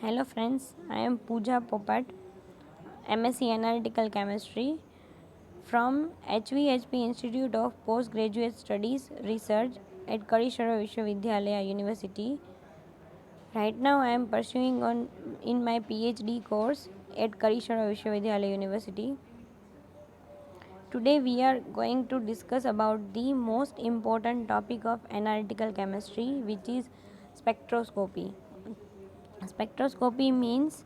Hello friends, I am Pooja Popat, MSc Analytical Chemistry from HVHP Institute of Postgraduate Studies Research at Karishara Vishwavidyalaya University. Right now I am pursuing in my PhD course at Karishara Vishwavidyalaya University. Today we are going to discuss about the most important topic of analytical chemistry, which is spectroscopy. Spectroscopy means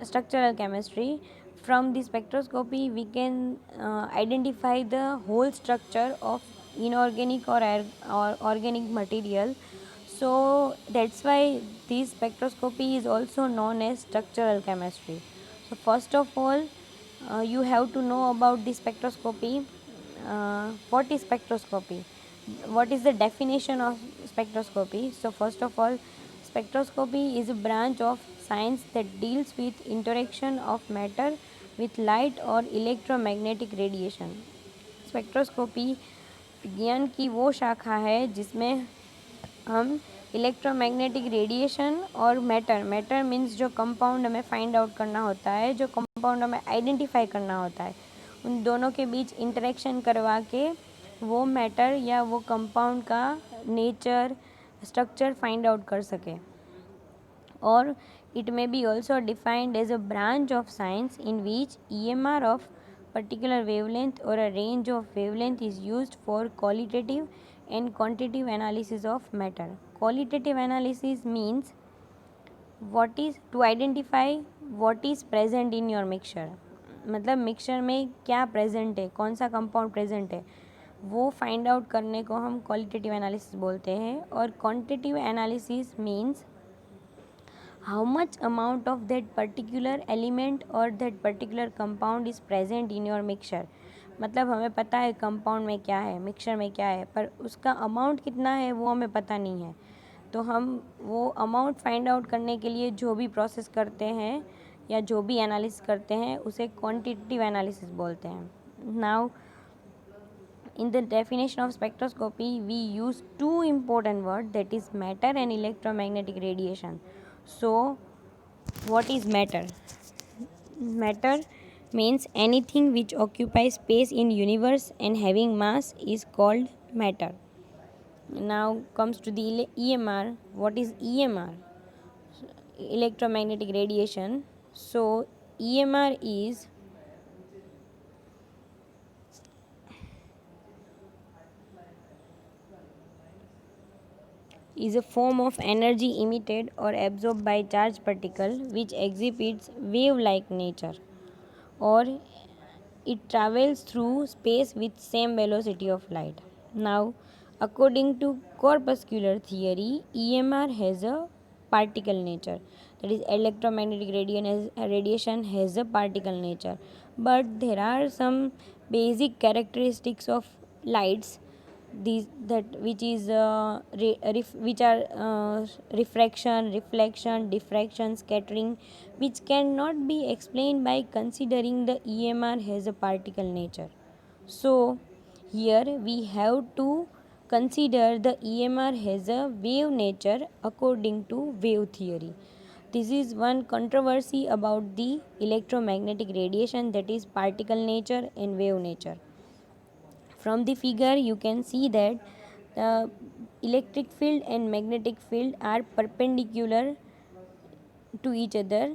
structural chemistry. From the spectroscopy, we can identify the whole structure of inorganic or organic material. So that's why this spectroscopy is also known as structural chemistry. So first of all, you have to know about the spectroscopy. What is spectroscopy? What is the definition of spectroscopy? So first of all, spectroscopy is a branch of science that deals with interaction of matter with light or electromagnetic radiation. Spectroscopy विज्ञान की वो शाखा है जिसमें हम electromagnetic radiation और matter means जो compound हमें फाइंड आउट करना होता है, जो कंपाउंड हमें आइडेंटिफाई करना होता है, उन दोनों के बीच इंटरेक्शन करवा के वो मैटर या वो कंपाउंड का नेचर स्ट्रक्चर फाइंड आउट कर सके. Or it may be also defined as a branch of science in which EMR of particular wavelength or a range of wavelength is used for qualitative and quantitative analysis of matter. Qualitative analysis means what is to identify what is present in your mixture. मतलब mixture में क्या present है, कौन सा compound present है, वो find out करने को हम क्वालिटेटिव एनालिसिस बोलते हैं. और quantitative analysis means how much amount of that particular element or that particular compound is present in your mixture. मतलब हमें पता है कंपाउंड में क्या है, मिक्सचर में क्या है, पर उसका अमाउंट कितना है वो हमें पता नहीं है. तो हम वो अमाउंट फाइंड आउट करने के लिए जो भी प्रोसेस करते हैं या जो भी एनालिसिस करते हैं उसे क्वांटिटेटिव एनालिसिस बोलते हैं. Now in the definition of spectroscopy we use two important words, that is matter and electromagnetic radiation. So what is matter? Matter means anything which occupies space in universe and having mass is called matter. Now comes to the EMR. What is EMR? Electromagnetic radiation. So EMR is a form of energy emitted or absorbed by charged particle which exhibits wave-like nature, or it travels through space with same velocity of light. Now, according to corpuscular theory, EMR has a particle nature. That is, electromagnetic radiation has a particle nature. But there are some basic characteristics of lights, these that which is which are refraction, reflection, diffraction, scattering, which cannot be explained by considering the EMR has a particle nature. So here we have to consider the EMR has a wave nature according to wave theory. This is one controversy about the electromagnetic radiation, that is particle nature and wave nature. From the figure you can see that the electric field and magnetic field are perpendicular to each other.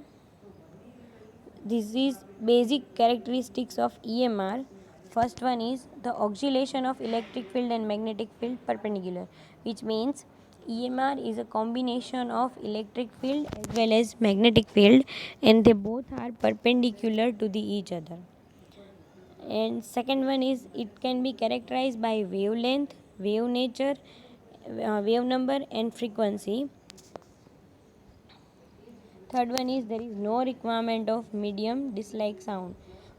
This is basic characteristics of EMR. First one is the oscillation of electric field and magnetic field perpendicular, which means EMR is a combination of electric field as well as magnetic field, and they both are perpendicular to each other. And second one is it can be characterized by wavelength, wave nature, wave number and frequency. Third one is there is no requirement of medium dislike sound.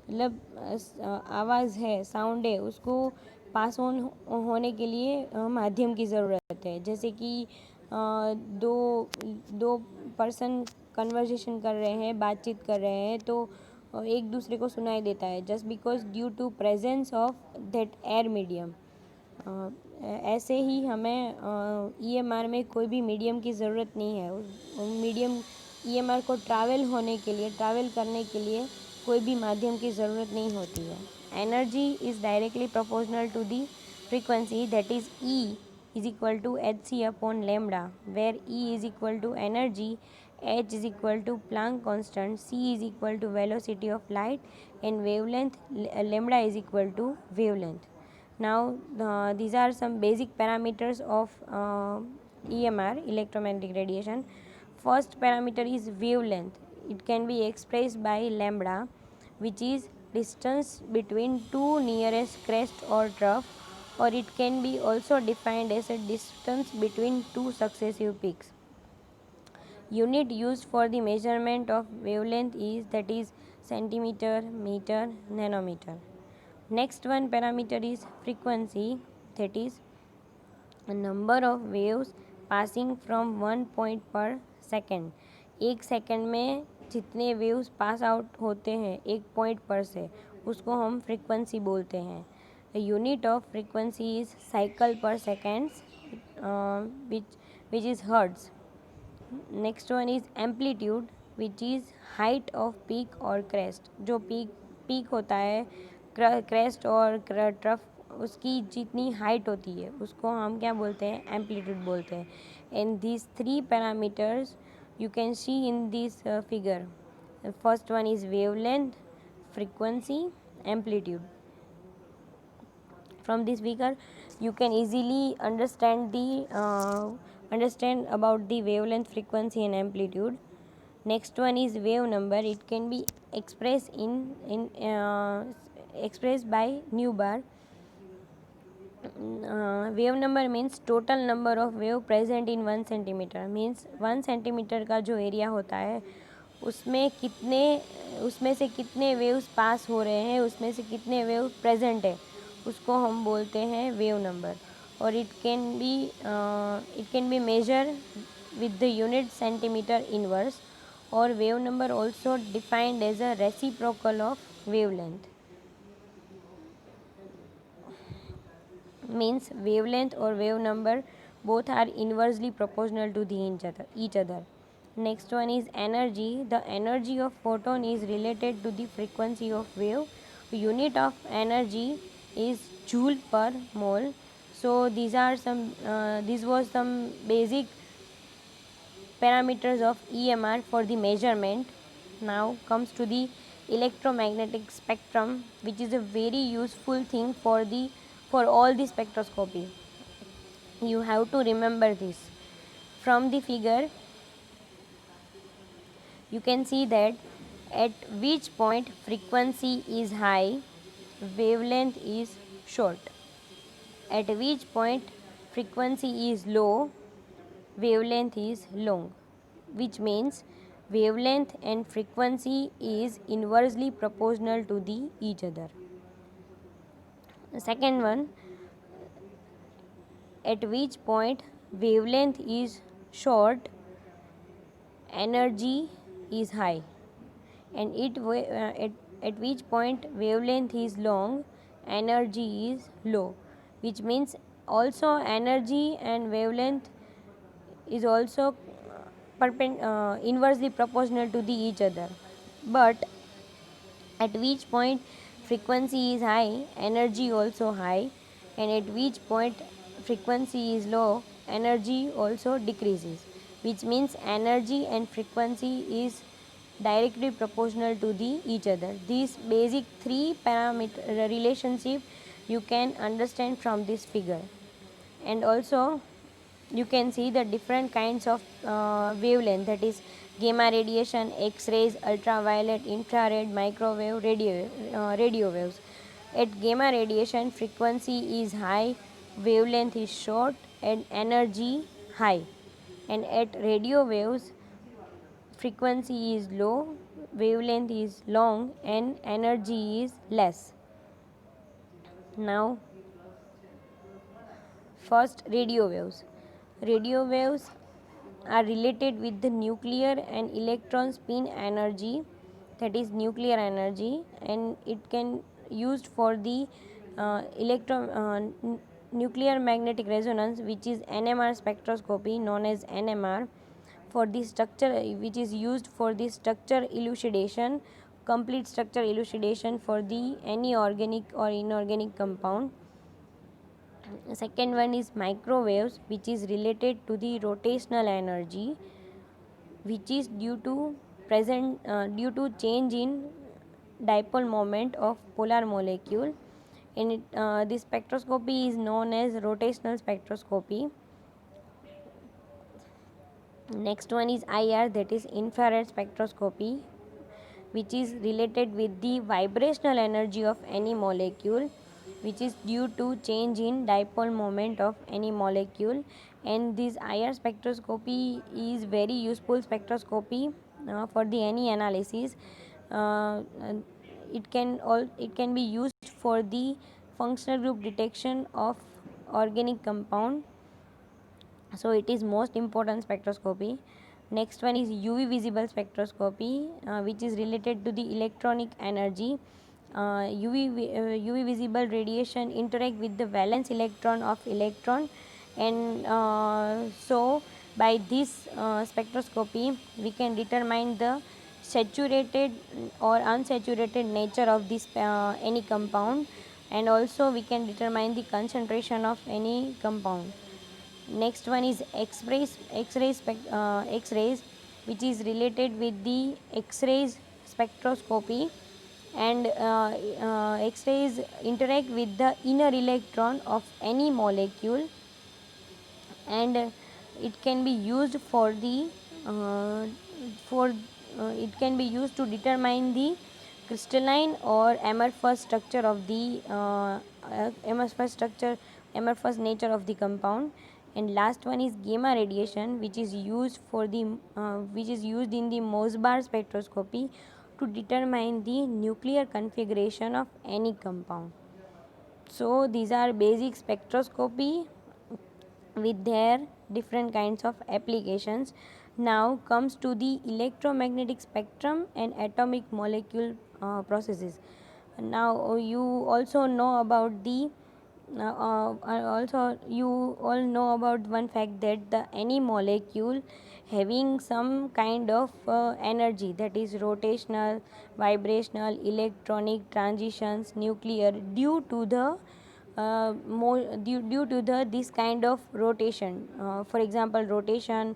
मतलब आवाज़ है, sound है, उसको pass on होने के लिए माध्यम की ज़रूरत है. जैसे कि दो दो पर्सन कन्वर्जेशन कर रहे हैं, बातचीत कर रहे हैं, तो एक दूसरे को सुनाई देता है just because due to presence of that air medium. ऐसे ही हमें EMR में कोई भी मीडियम की ज़रूरत नहीं है. मीडियम EMR को ट्रैवल करने के लिए कोई भी माध्यम की ज़रूरत नहीं होती है. Energy is directly proportional to the frequency, that is E is equal to hc upon lambda, where E is equal to energy, h is equal to Planck constant, c is equal to velocity of light, and wavelength lambda is equal to wavelength. Now these are some basic parameters of EMR, electromagnetic radiation. First parameter is wavelength. It can be expressed by lambda, which is distance between two nearest crest or trough, or it can be also defined as a distance between two successive peaks. Unit used for the measurement of wavelength is, that is, centimeter, meter, nanometer. Next one parameter is frequency, that is a number of waves passing from one point per second. एक second में जितने waves pass out होते हैं एक point पर से, उसको हम फ्रीक्वेंसी बोलते हैं. The unit of frequency is cycle per seconds, which is hertz. Next one is amplitude, which is height of peak or crest. जो पीक होता है, क्रेस्ट और ट्रफ, उसकी जितनी हाइट होती है उसको हम क्या बोलते हैं, एम्पलीट्यूड बोलते हैं. And these three parameters you can see in this figure. The first one is wavelength, frequency, amplitude. From this figure you can easily understand about the wavelength, frequency, and amplitude. Next one is wave number. It can be expressed expressed by nu bar. Wave number means total number of wave present in 1 centimeter. Means 1 centimeter का जो area होता है उसमें से कितने waves पास हो रहे हैं, उसमें से कितने वेव प्रेजेंट है, उसको हम बोलते हैं वेव नंबर. और it can be measure with the unit centimeter inverse, or wave number also defined as a reciprocal of wavelength. Means wavelength or wave number both are inversely proportional to each other. Next one is energy. The energy of photon is related to the frequency of wave. Unit of energy is joule per mole. So these was some basic parameters of EMR for the measurement. Now comes to the electromagnetic spectrum, which is a very useful thing for all the spectroscopy. You have to remember this. From the figure you can see that at which point frequency is high, wavelength is short. At which point frequency is low, wavelength is long, which means wavelength and frequency is inversely proportional to each other. The second one, at which point wavelength is short, energy is high, and at which point wavelength is long, energy is low, which means also energy and wavelength is also inversely proportional to each other. But at which point frequency is high, energy also high, and at which point frequency is low, energy also decreases, which means energy and frequency is directly proportional to each other. These basic three parameter relationship you can understand from this figure. And also you can see the different kinds of wavelength, that is gamma radiation, X-rays, ultraviolet, infrared, microwave, radio waves. At gamma radiation frequency is high, wavelength is short, and energy high. And at radio waves frequency is low, wavelength is long, and energy is less. Now first, radio waves. Radio waves are related with the nuclear and electron spin energy, that is nuclear energy, and it can used for the nuclear magnetic resonance, which is NMR spectroscopy, known as NMR, for the structure, which is used for the structure elucidation, complete structure elucidation for the any organic or inorganic compound. Second one is microwaves, which is related to the rotational energy, which is due to change in dipole moment of polar molecule. And this spectroscopy is known as rotational spectroscopy. Next one is IR, that is infrared spectroscopy, which is related with the vibrational energy of any molecule, which is due to change in dipole moment of any molecule. And this IR spectroscopy is very useful spectroscopy for the any analysis. And it can be used for the functional group detection of organic compound, so it is most important spectroscopy. Next one is UV visible spectroscopy, which is related to the electronic energy. UV visible radiation interact with the valence electron of electron, and so by this spectroscopy we can determine the saturated or unsaturated nature of this any compound, and also we can determine the concentration of any compound. Next one is X-rays, which is related with the X-rays spectroscopy, and X-rays interact with the inner electron of any molecule, and it can be used for the for it can be used to determine the crystalline or amorphous structure of the amorphous nature of the compound. And last one is gamma radiation, which is used in the Mosbar spectroscopy to determine the nuclear configuration of any compound. So these are basic spectroscopy with their different kinds of applications. Now comes to the electromagnetic spectrum and atomic molecule processes. Now you also know about the also you all know about one fact, that the any molecule having some kind of energy, that is rotational, vibrational, electronic transitions, nuclear, due to the due to the this kind of rotation. For example, rotation,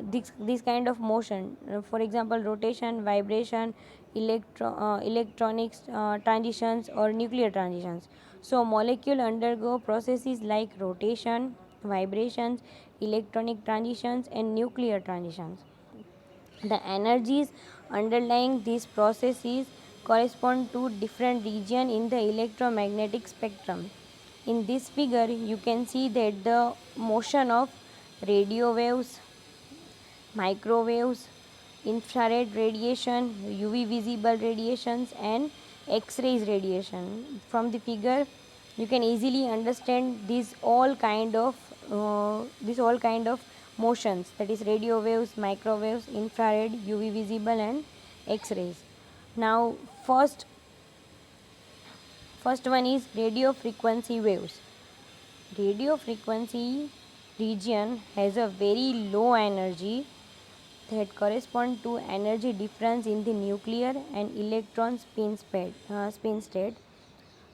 this kind of motion, for example rotation, vibration, electronics transitions or nuclear transitions. So molecule undergo processes like rotation, vibrations, electronic transitions and nuclear transitions. The energies underlying these processes correspond to different region in the electromagnetic spectrum. In this figure you can see that the motion of radio waves, microwaves, infrared radiation, UV visible radiations and X-rays radiation. From the figure you can easily understand these all kind of motions, that is radio waves, microwaves, infrared, UV visible and X-rays. Now first one is radio frequency waves. Radio frequency region has a very low energy that correspond to energy difference in the nuclear and electron spin state.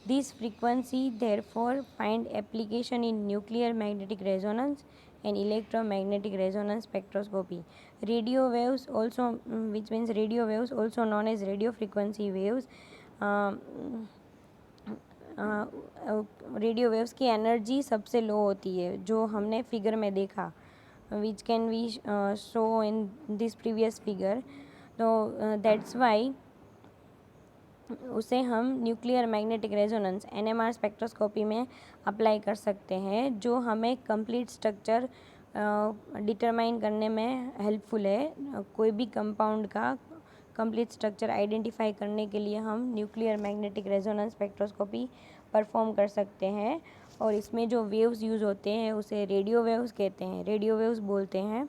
This frequency therefore find application in nuclear magnetic resonance and electromagnetic resonance spectroscopy. Radio waves also, which means radio waves also known as radio frequency waves, radio waves की energy सबसे low होती है जो हमने figure में देखा, which can we show in this previous figure. तो that's why उसे हम nuclear magnetic resonance NMR spectroscopy में अप्लाई कर सकते हैं, जो हमें कंप्लीट स्ट्रक्चर डिटरमाइन करने में हेल्पफुल है. कोई भी कंपाउंड का कंप्लीट स्ट्रक्चर आइडेंटिफाई करने के लिए हम nuclear magnetic resonance spectroscopy perform कर सकते हैं. और इसमें जो वेव्स यूज़ होते हैं उसे रेडियो वेव्स कहते हैं, रेडियो वेव्स बोलते हैं.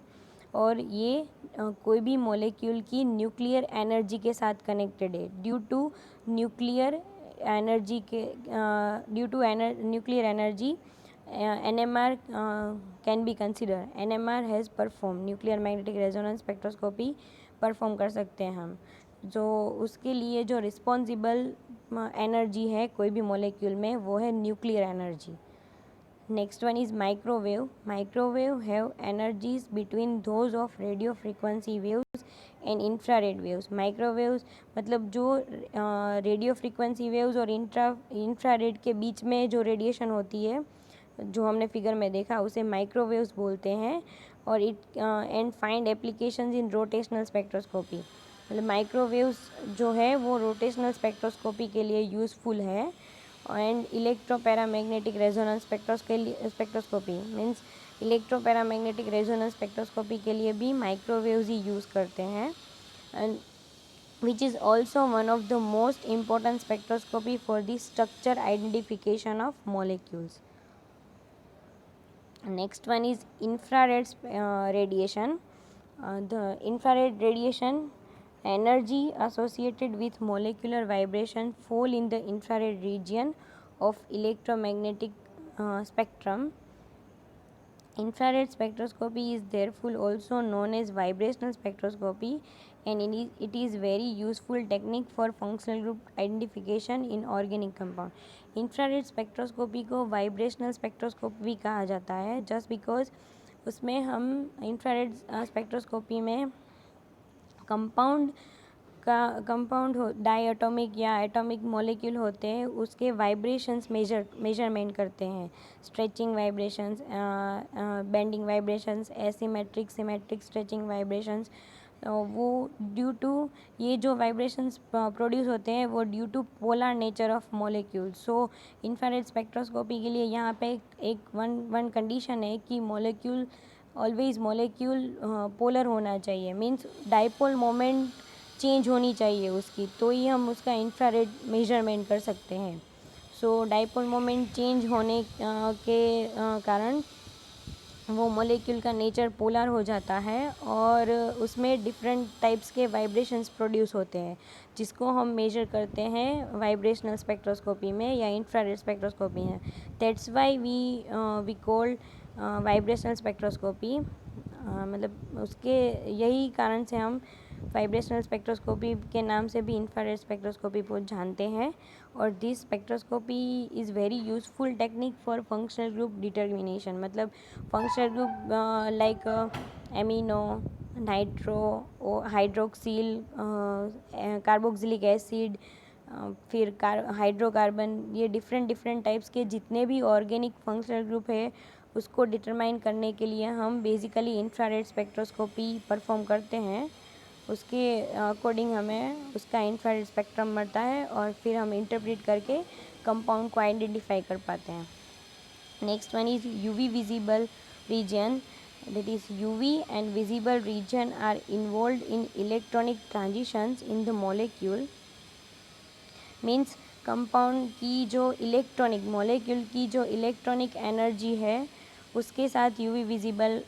और ये कोई भी मॉलिक्यूल की न्यूक्लियर एनर्जी के साथ कनेक्टेड है. Due to nuclear energy NMR can be consider. NMR has perform, nuclear magnetic resonance spectroscopy perform कर सकते हैं हम. जो उसके लिए जो रिस्पॉन्सिबल एनर्जी है कोई भी मॉलिक्यूल में, वो है nuclear energy. Next one is microwave. Microwave have energies between those of radio frequency waves and infrared waves. Microwaves मतलब जो रेडियो फ्रीक्वेंसी वेव्स और इंफ्रारेड के बीच में जो रेडिएशन होती है, जो हमने फिगर में देखा, उसे माइक्रोवेव्स बोलते हैं. और it and find applications in rotational spectroscopy. मतलब माइक्रोवेव्स जो है वो रोटेशनल स्पेक्ट्रोस्कोपी के लिए यूज़फुल है. And electroparamagnetic resonance spectroscopy means electroparamagnetic resonance spectroscopy के लिए भी माइक्रोवेव्स ही यूज़ करते हैं. And which is also one of the most important spectroscopy for the structure identification of molecules. Next one is infrared radiation. The infrared radiation energy associated with molecular vibration fall in the infrared region of electromagnetic spectrum. Infrared spectroscopy is therefore also known as vibrational spectroscopy, and it is very useful technique for functional group identification in organic compound. Infrared spectroscopy को vibrational spectroscopy भी कहा जाता है, just because उसमें हम infrared spectroscopy में compound डाईएटॉमिक या atomic molecule होते हैं, उसके वाइब्रेशंस मेजरमेंट करते हैं. Stretching vibrations, bending vibrations, asymmetric symmetric stretching vibrations. वो ड्यू टू ये जो वाइब्रेशंस प्रोड्यूस होते हैं वो due to polar nature of molecule. So infrared spectroscopy के लिए यहाँ पे एक वन कंडीशन है कि मॉलिक्यूल पोलर होना चाहिए. मीन्स डाइपोल मोमेंट चेंज होनी चाहिए उसकी, तो ही हम उसका इंफ्रारेड मेजरमेंट कर सकते हैं. सो डाइपोल मोमेंट चेंज होने के कारण वो मॉलिक्यूल का नेचर पोलर हो जाता है और उसमें डिफरेंट टाइप्स के वाइब्रेशंस प्रोड्यूस होते हैं, जिसको हम मेजर करते हैं वाइब्रेशनल स्पेक्ट्रोस्कोपी में या इंफ्रारेड स्पेक्ट्रोस्कोपी में. That's why we called vibrational spectroscopy. मतलब उसके यही कारण से हम वाइब्रेशनल स्पेक्ट्रोस्कोपी के नाम से भी इंफ्रारेड स्पेक्ट्रोस्कोपी को जानते हैं. और this spectroscopy is very useful technique for functional group determination. मतलब functional group like amino, nitro, hydroxyl, carboxylic acid, फिर हाइड्रोकार्बन, ये डिफरेंट टाइप्स के जितने भी ऑर्गेनिक फंक्शनल ग्रुप है उसको डिटरमाइन करने के लिए हम बेसिकली इंफ्रारेड स्पेक्ट्रोस्कोपी परफॉर्म करते हैं. उसके अकॉर्डिंग हमें उसका इंफ्रारेड स्पेक्ट्रम मिलता है और फिर हम इंटरप्रेट करके कंपाउंड को आइडेंटिफाई कर पाते हैं. Next one is UV visible region. That is UV and visible region are involve in electronic transitions in the molecule. Means compound की जो मॉलिक्यूल की जो इलेक्ट्रॉनिक एनर्जी है उसके साथ यूवी विजिबल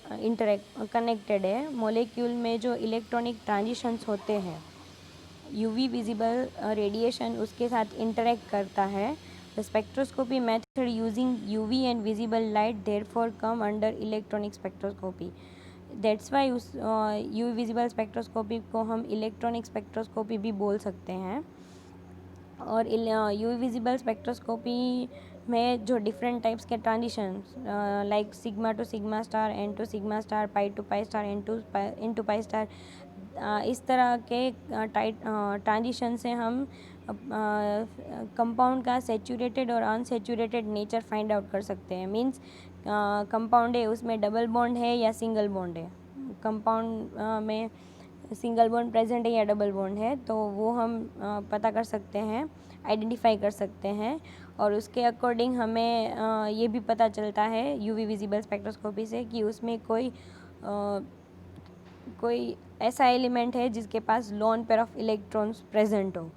कनेक्टेड है. मॉलिक्यूल में जो इलेक्ट्रॉनिक ट्रांजिशंस होते हैं, यूवी विजिबल रेडिएशन उसके साथ इंटरेक्ट करता है. The spectroscopy method using UV and visible light therefore come under electronic spectroscopy. That's why उस यूवी विजिबल स्पेक्ट्रोस्कोपी को हम इलेक्ट्रॉनिक स्पेक्ट्रोस्कोपी भी बोल सकते हैं. और यूवी विजिबल स्पेक्ट्रोस्कोपी में जो डिफरेंट टाइप्स के transition like sigma to sigma star, N to sigma star, pi to pi star, N to pi star, इस तरह के ट्रांजिशन से हम कंपाउंड का सैचुरेटेड और अनसैचुरेटेड नेचर फाइंड आउट कर सकते हैं. मीन्स कंपाउंड है उसमें डबल बॉन्ड है या सिंगल बॉन्ड है, कंपाउंड में सिंगल बॉन्ड प्रेजेंट है या डबल बॉन्ड है, तो वो हम पता कर सकते हैं, आइडेंटिफाई कर सकते हैं. और उसके अकॉर्डिंग हमें ये भी पता चलता है यूवी विजिबल स्पेक्ट्रोस्कोपी से कि उसमें कोई ऐसा एलिमेंट है जिसके पास lone pair of electrons present हो,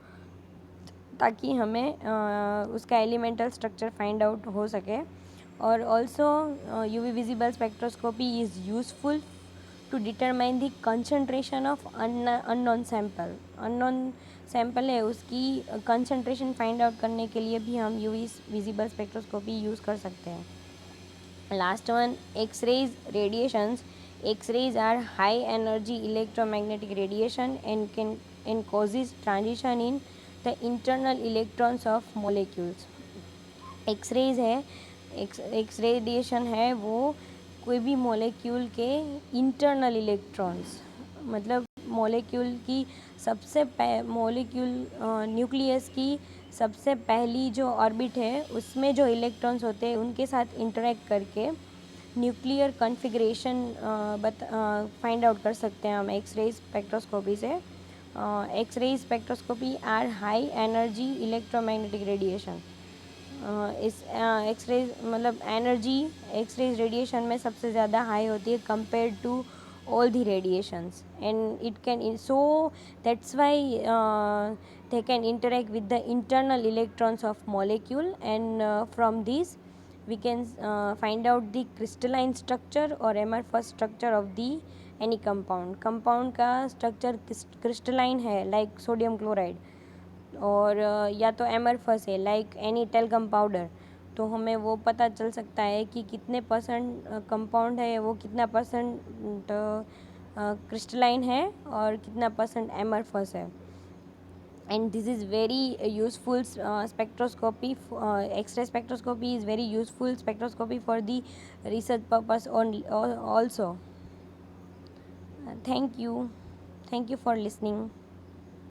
ताकि हमें उसका एलिमेंटल स्ट्रक्चर फाइंड आउट हो सके. और also UV visible spectroscopy is useful to determine the concentration of unknown sample है उसकी कंसंट्रेशन फाइंड आउट करने के लिए भी हम यूवी विजिबल स्पेक्ट्रोस्कोपी यूज़ कर सकते हैं. Last one, X-rays radiations. X-rays are high energy electromagnetic radiation and causes transition in the internal electrons of molecules. X-rays है, एक्स रेडिएशन है वो कोई भी मॉलिक्यूल के इंटरनल इलेक्ट्रॉन्स, मतलब मॉलिक्यूल की सबसे मॉलिक्यूल न्यूक्लियस की सबसे पहली जो ऑर्बिट है उसमें जो इलेक्ट्रॉन्स होते हैं उनके साथ इंटरेक्ट करके न्यूक्लियर कॉन्फ़िगरेशन फाइंड आउट कर सकते हैं हम एक्सरे स्पेक्ट्रोस्कोपी से. X-ray spectroscopy are high energy electromagnetic radiation. इस एक्सरे मतलब एनर्जी एक्सरे रेडिएशन में सबसे ज़्यादा हाई होती है compare to all the radiations, and it can so that's why they can interact with the internal electrons of molecule, and from these we can find out the crystalline structure or amorphous structure of the any compound का structure crystalline है like sodium chloride, और या तो amorphous है like any talcum powder. तो हमें वो पता चल सकता है कि कितने परसेंट कंपाउंड है, वो कितना परसेंट क्रिस्टलाइन है और कितना परसेंट एमरफस है. And this is very useful spectroscopy. X-ray spectroscopy is very useful spectroscopy for the research purpose also. Thank you for listening.